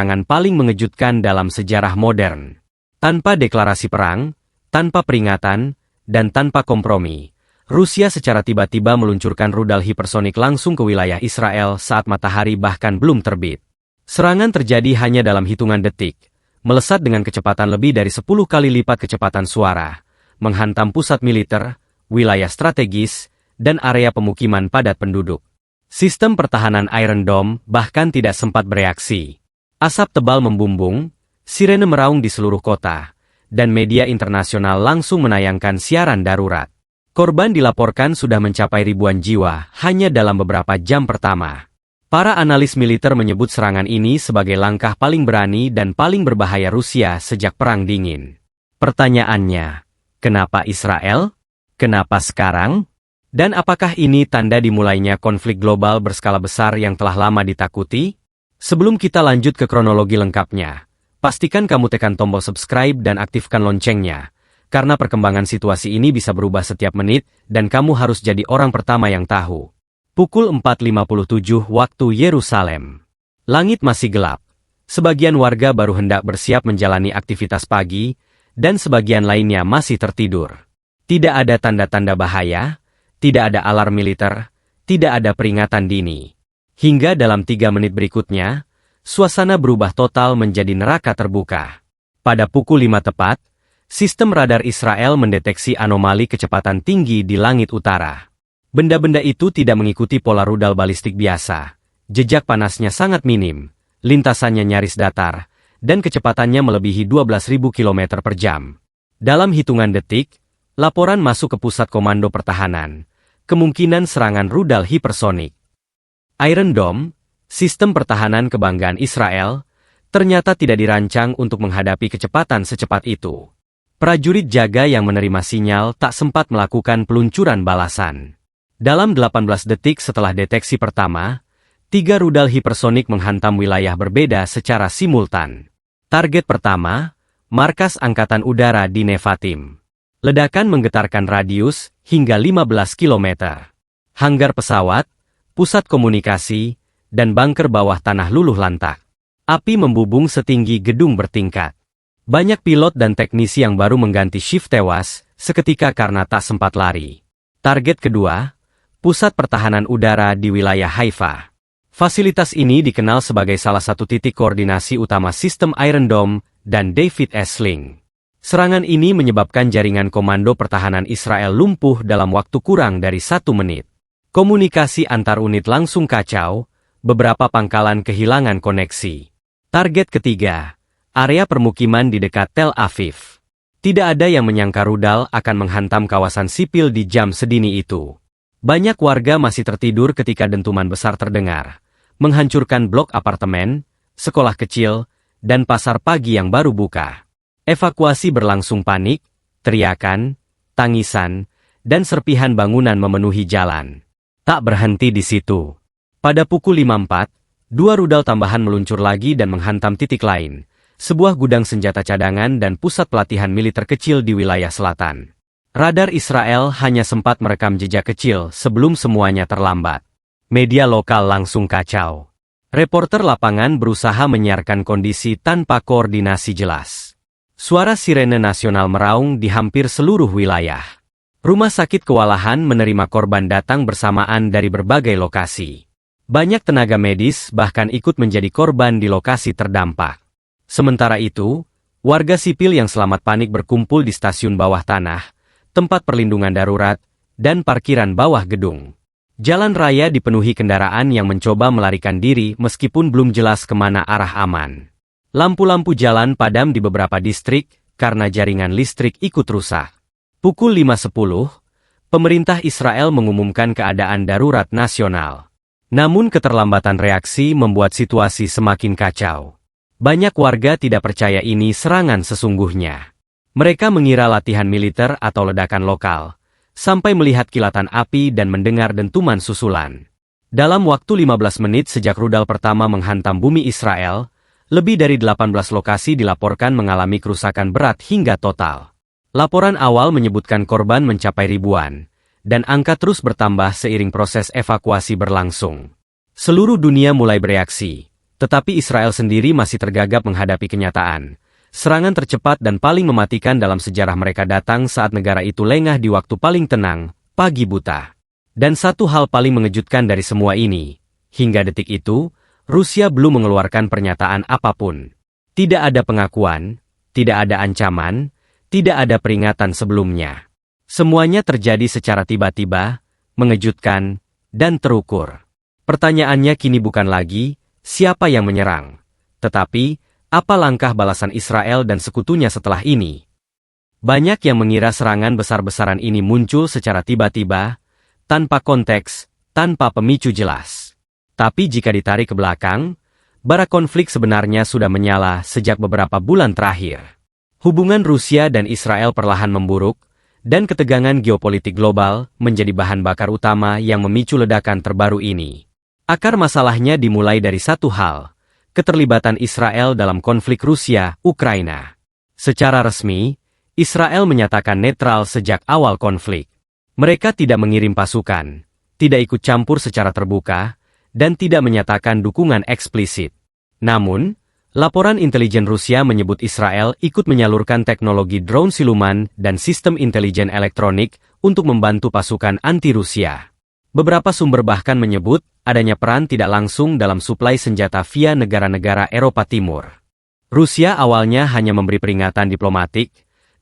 serangan paling mengejutkan dalam sejarah modern. Tanpa deklarasi perang, tanpa peringatan, dan tanpa kompromi, Rusia secara tiba-tiba meluncurkan rudal hipersonik langsung ke wilayah Israel saat matahari bahkan belum terbit. Serangan terjadi hanya dalam hitungan detik, melesat dengan kecepatan lebih dari 10 kali lipat kecepatan suara, menghantam pusat militer, wilayah strategis, dan area pemukiman padat penduduk. Sistem pertahanan Iron Dome bahkan tidak sempat bereaksi. Asap tebal membumbung, sirene meraung di seluruh kota, dan media internasional langsung menayangkan siaran darurat. Korban dilaporkan sudah mencapai ribuan jiwa hanya dalam beberapa jam pertama. Para analis militer menyebut serangan ini sebagai langkah paling berani dan paling berbahaya Rusia sejak Perang Dingin. Pertanyaannya, kenapa Israel? Kenapa sekarang? Dan apakah ini tanda dimulainya konflik global berskala besar yang telah lama ditakuti? Sebelum kita lanjut ke kronologi lengkapnya, pastikan kamu tekan tombol subscribe dan aktifkan loncengnya, karena perkembangan situasi ini bisa berubah setiap menit, dan kamu harus jadi orang pertama yang tahu. Pukul 4.57 waktu Yerusalem. Langit masih gelap. Sebagian warga baru hendak bersiap menjalani aktivitas pagi, dan sebagian lainnya masih tertidur. Tidak ada tanda-tanda bahaya, tidak ada alarm militer, tidak ada peringatan dini. Hingga dalam 3 menit berikutnya, suasana berubah total menjadi neraka terbuka. Pada pukul 5 tepat, sistem radar Israel mendeteksi anomali kecepatan tinggi di langit utara. Benda-benda itu tidak mengikuti pola rudal balistik biasa. Jejak panasnya sangat minim, lintasannya nyaris datar, dan kecepatannya melebihi 12.000 km per jam. Dalam hitungan detik, laporan masuk ke pusat komando pertahanan, kemungkinan serangan rudal hipersonik. Iron Dome, sistem pertahanan kebanggaan Israel, ternyata tidak dirancang untuk menghadapi kecepatan secepat itu. Prajurit jaga yang menerima sinyal tak sempat melakukan peluncuran balasan. Dalam 18 detik setelah deteksi pertama, 3 rudal hipersonik menghantam wilayah berbeda secara simultan. Target pertama, markas Angkatan Udara di Nevatim. Ledakan menggetarkan radius hingga 15 km. Hanggar pesawat, pusat komunikasi, dan bunker bawah tanah luluh lantak. Api membubung setinggi gedung bertingkat. Banyak pilot dan teknisi yang baru mengganti shift tewas seketika karena tak sempat lari. Target kedua, pusat pertahanan udara di wilayah Haifa. Fasilitas ini dikenal sebagai salah satu titik koordinasi utama sistem Iron Dome dan David S. Sling. Serangan ini menyebabkan jaringan komando pertahanan Israel lumpuh dalam waktu kurang dari 1 menit. Komunikasi antar unit langsung kacau, beberapa pangkalan kehilangan koneksi. Target ketiga, area permukiman di dekat Tel Aviv. Tidak ada yang menyangka rudal akan menghantam kawasan sipil di jam sedini itu. Banyak warga masih tertidur ketika dentuman besar terdengar, menghancurkan blok apartemen, sekolah kecil, dan pasar pagi yang baru buka. Evakuasi berlangsung panik, teriakan, tangisan, dan serpihan bangunan memenuhi jalan. Tak berhenti di situ. Pada pukul 5.04, 2 rudal tambahan meluncur lagi dan menghantam titik lain, sebuah gudang senjata cadangan dan pusat pelatihan militer kecil di wilayah selatan. Radar Israel hanya sempat merekam jejak kecil sebelum semuanya terlambat. Media lokal langsung kacau. Reporter lapangan berusaha menyiarkan kondisi tanpa koordinasi jelas. Suara sirene nasional meraung di hampir seluruh wilayah. Rumah sakit kewalahan menerima korban datang bersamaan dari berbagai lokasi. Banyak tenaga medis bahkan ikut menjadi korban di lokasi terdampak. Sementara itu, warga sipil yang selamat panik berkumpul di stasiun bawah tanah, tempat perlindungan darurat, dan parkiran bawah gedung. Jalan raya dipenuhi kendaraan yang mencoba melarikan diri meskipun belum jelas kemana arah aman. Lampu-lampu jalan padam di beberapa distrik karena jaringan listrik ikut rusak. Pukul 5.10, pemerintah Israel mengumumkan keadaan darurat nasional. Namun keterlambatan reaksi membuat situasi semakin kacau. Banyak warga tidak percaya ini serangan sesungguhnya. Mereka mengira latihan militer atau ledakan lokal, sampai melihat kilatan api dan mendengar dentuman susulan. Dalam waktu 15 menit sejak rudal pertama menghantam bumi Israel, lebih dari 18 lokasi dilaporkan mengalami kerusakan berat hingga total. Laporan awal menyebutkan korban mencapai ribuan, dan angka terus bertambah seiring proses evakuasi berlangsung. Seluruh dunia mulai bereaksi, Tetapi Israel sendiri masih tergagap menghadapi kenyataan. Serangan tercepat dan paling mematikan dalam sejarah mereka datang saat negara itu lengah di waktu paling tenang, pagi buta. Dan satu hal paling mengejutkan dari semua ini, hingga detik itu, Rusia belum mengeluarkan pernyataan apapun. Tidak ada pengakuan, tidak ada ancaman, tidak ada peringatan sebelumnya. Semuanya terjadi secara tiba-tiba, mengejutkan, dan terukur. Pertanyaannya kini bukan lagi, siapa yang menyerang, tetapi, apa langkah balasan Israel dan sekutunya setelah ini? Banyak yang mengira serangan besar-besaran ini muncul secara tiba-tiba, tanpa konteks, tanpa pemicu jelas. Tapi jika ditarik ke belakang, bara konflik sebenarnya sudah menyala sejak beberapa bulan terakhir. Hubungan Rusia dan Israel perlahan memburuk, dan ketegangan geopolitik global menjadi bahan bakar utama yang memicu ledakan terbaru ini. Akar masalahnya dimulai dari satu hal, keterlibatan Israel dalam konflik Rusia-Ukraina. Secara resmi, Israel menyatakan netral sejak awal konflik. Mereka tidak mengirim pasukan, tidak ikut campur secara terbuka, dan tidak menyatakan dukungan eksplisit. Namun, laporan intelijen Rusia menyebut Israel ikut menyalurkan teknologi drone siluman dan sistem intelijen elektronik untuk membantu pasukan anti-Rusia. Beberapa sumber bahkan menyebut adanya peran tidak langsung dalam suplai senjata via negara-negara Eropa Timur. Rusia awalnya hanya memberi peringatan diplomatik,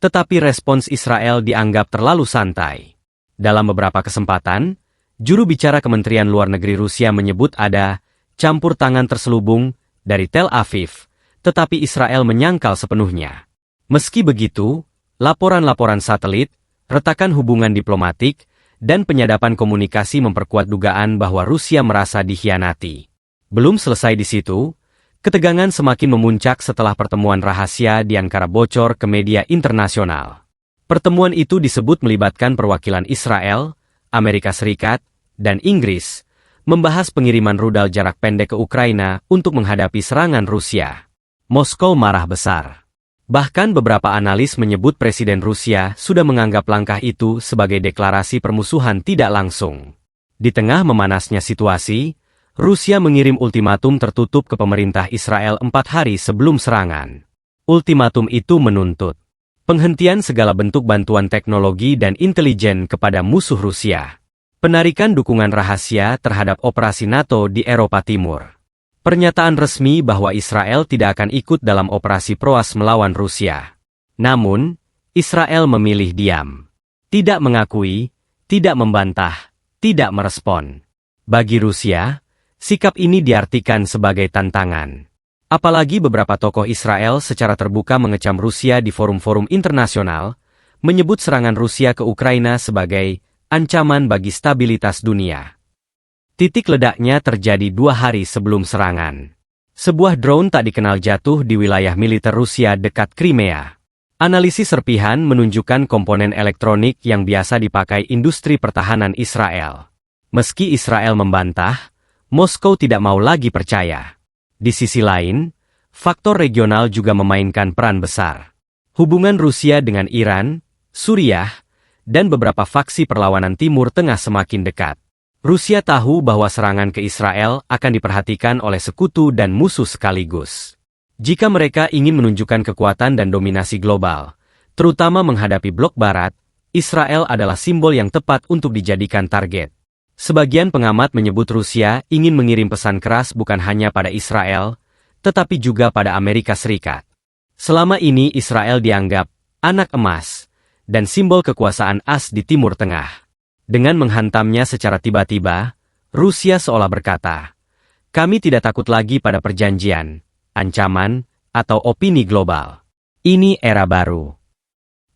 tetapi respons Israel dianggap terlalu santai. Dalam beberapa kesempatan, juru bicara Kementerian Luar Negeri Rusia menyebut ada campur tangan terselubung dari Tel Aviv, tetapi Israel menyangkal sepenuhnya. Meski begitu, laporan-laporan satelit, retakan hubungan diplomatik, dan penyadapan komunikasi memperkuat dugaan bahwa Rusia merasa dikhianati. Belum selesai di situ, ketegangan semakin memuncak setelah pertemuan rahasia di Ankara bocor ke media internasional. Pertemuan itu disebut melibatkan perwakilan Israel, Amerika Serikat, dan Inggris, membahas pengiriman rudal jarak pendek ke Ukraina untuk menghadapi serangan Rusia. Moskow marah besar. Bahkan beberapa analis menyebut Presiden Rusia sudah menganggap langkah itu sebagai deklarasi permusuhan tidak langsung. Di tengah memanasnya situasi, Rusia mengirim ultimatum tertutup ke pemerintah Israel 4 hari sebelum serangan. Ultimatum itu menuntut penghentian segala bentuk bantuan teknologi dan intelijen kepada musuh Rusia. Penarikan dukungan rahasia terhadap operasi NATO di Eropa Timur. Pernyataan resmi bahwa Israel tidak akan ikut dalam operasi PROAS melawan Rusia. Namun, Israel memilih diam. Tidak mengakui, tidak membantah, tidak merespon. Bagi Rusia, sikap ini diartikan sebagai tantangan. Apalagi beberapa tokoh Israel secara terbuka mengecam Rusia di forum-forum internasional, menyebut serangan Rusia ke Ukraina sebagai ancaman bagi stabilitas dunia. Titik ledaknya terjadi 2 hari sebelum serangan. Sebuah drone tak dikenal jatuh di wilayah militer Rusia dekat Crimea. Analisis serpihan menunjukkan komponen elektronik yang biasa dipakai industri pertahanan Israel. Meski Israel membantah, Moskow tidak mau lagi percaya. Di sisi lain, faktor regional juga memainkan peran besar. Hubungan Rusia dengan Iran, Suriah, dan beberapa faksi perlawanan Timur Tengah semakin dekat. Rusia tahu bahwa serangan ke Israel akan diperhatikan oleh sekutu dan musuh sekaligus. Jika mereka ingin menunjukkan kekuatan dan dominasi global, terutama menghadapi blok Barat, Israel adalah simbol yang tepat untuk dijadikan target. Sebagian pengamat menyebut Rusia ingin mengirim pesan keras bukan hanya pada Israel, tetapi juga pada Amerika Serikat. Selama ini Israel dianggap anak emas dan simbol kekuasaan as di Timur Tengah. Dengan menghantamnya secara tiba-tiba, Rusia seolah berkata, "Kami tidak takut lagi pada perjanjian, ancaman, atau opini global. Ini era baru."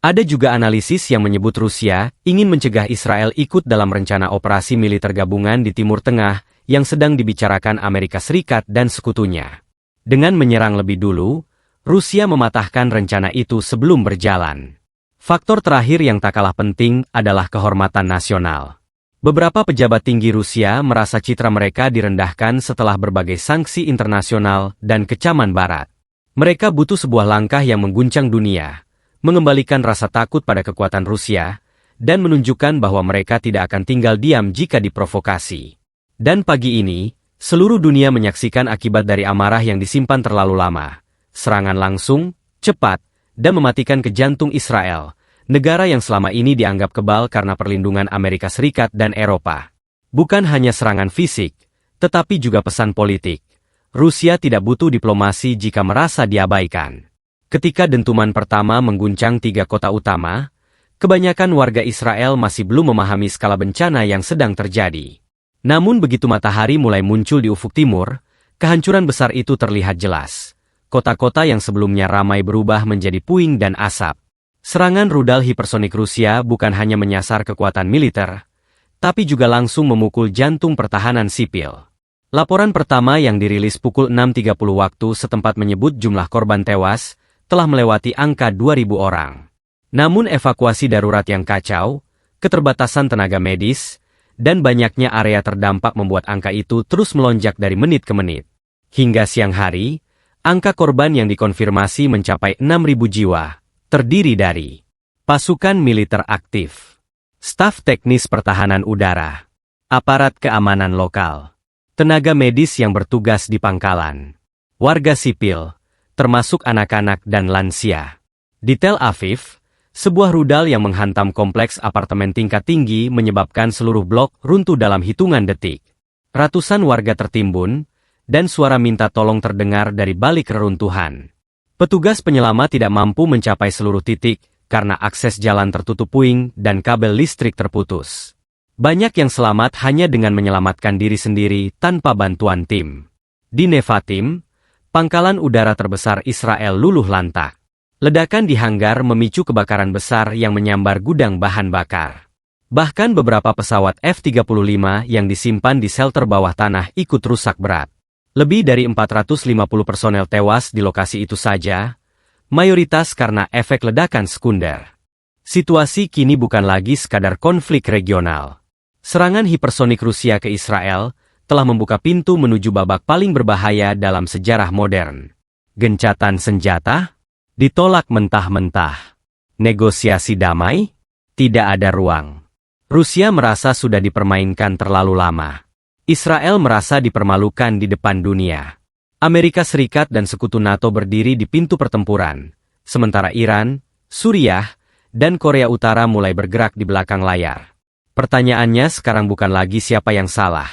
Ada juga analisis yang menyebut Rusia ingin mencegah Israel ikut dalam rencana operasi militer gabungan di Timur Tengah yang sedang dibicarakan Amerika Serikat dan sekutunya. Dengan menyerang lebih dulu, Rusia mematahkan rencana itu sebelum berjalan. Faktor terakhir yang tak kalah penting adalah kehormatan nasional. Beberapa pejabat tinggi Rusia merasa citra mereka direndahkan setelah berbagai sanksi internasional dan kecaman Barat. Mereka butuh sebuah langkah yang mengguncang dunia, mengembalikan rasa takut pada kekuatan Rusia, dan menunjukkan bahwa mereka tidak akan tinggal diam jika diprovokasi. Dan pagi ini, Seluruh dunia menyaksikan akibat dari amarah yang disimpan terlalu lama. Serangan langsung, cepat, dan mematikan ke jantung Israel, negara yang selama ini dianggap kebal karena perlindungan Amerika Serikat dan Eropa. Bukan hanya serangan fisik, tetapi juga pesan politik. Rusia tidak butuh diplomasi jika merasa diabaikan. Ketika dentuman pertama mengguncang 3 kota utama, kebanyakan warga Israel masih belum memahami skala bencana yang sedang terjadi. Namun begitu matahari mulai muncul di ufuk timur, kehancuran besar itu terlihat jelas. Kota-kota yang sebelumnya ramai berubah menjadi puing dan asap. Serangan rudal hipersonik Rusia bukan hanya menyasar kekuatan militer, tapi juga langsung memukul jantung pertahanan sipil. Laporan pertama yang dirilis pukul 6.30 waktu setempat menyebut jumlah korban tewas telah melewati angka 2.000 orang. Namun evakuasi darurat yang kacau, keterbatasan tenaga medis, dan banyaknya area terdampak membuat angka itu terus melonjak dari menit ke menit. Hingga siang hari, angka korban yang dikonfirmasi mencapai 6.000 jiwa, terdiri dari pasukan militer aktif, staf teknis pertahanan udara, aparat keamanan lokal, tenaga medis yang bertugas di pangkalan, warga sipil, termasuk anak-anak dan lansia. Di Tel Aviv, sebuah rudal yang menghantam kompleks apartemen tingkat tinggi menyebabkan seluruh blok runtuh dalam hitungan detik. Ratusan warga tertimbun, dan suara minta tolong terdengar dari balik reruntuhan. Petugas penyelamat tidak mampu mencapai seluruh titik, karena akses jalan tertutup puing dan kabel listrik terputus. Banyak yang selamat hanya dengan menyelamatkan diri sendiri tanpa bantuan tim. Di Nevatim, pangkalan udara terbesar Israel luluh lantak. Ledakan di hanggar memicu kebakaran besar yang menyambar gudang bahan bakar. Bahkan beberapa pesawat F-35 yang disimpan di shelter bawah tanah ikut rusak berat. Lebih dari 450 personel tewas di lokasi itu saja, mayoritas karena efek ledakan sekunder. Situasi kini bukan lagi sekadar konflik regional. Serangan hipersonik Rusia ke Israel telah membuka pintu menuju babak paling berbahaya dalam sejarah modern. Gencatan senjata? Ditolak mentah-mentah. Negosiasi damai? Tidak ada ruang. Rusia merasa sudah dipermainkan terlalu lama. Israel merasa dipermalukan di depan dunia. Amerika Serikat dan sekutu NATO berdiri di pintu pertempuran, sementara Iran, Suriah, dan Korea Utara mulai bergerak di belakang layar. Pertanyaannya sekarang bukan lagi siapa yang salah,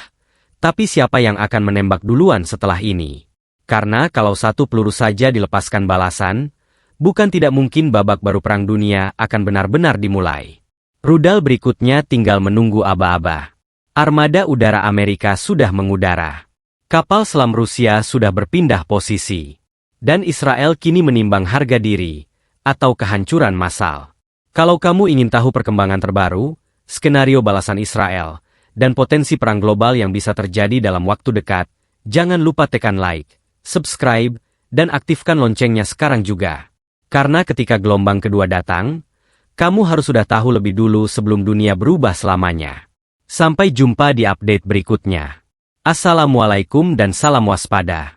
tapi siapa yang akan menembak duluan setelah ini. Karena kalau satu peluru saja dilepaskan balasan, bukan tidak mungkin babak baru Perang Dunia akan benar-benar dimulai. Rudal berikutnya tinggal menunggu aba-aba. Armada udara Amerika sudah mengudara. Kapal selam Rusia sudah berpindah posisi. Dan Israel kini menimbang harga diri, atau kehancuran massal. Kalau kamu ingin tahu perkembangan terbaru, skenario balasan Israel, dan potensi perang global yang bisa terjadi dalam waktu dekat, jangan lupa tekan like, subscribe, dan aktifkan loncengnya sekarang juga. Karena ketika gelombang kedua datang, kamu harus sudah tahu lebih dulu sebelum dunia berubah selamanya. Sampai jumpa di update berikutnya. Assalamualaikum dan salam waspada.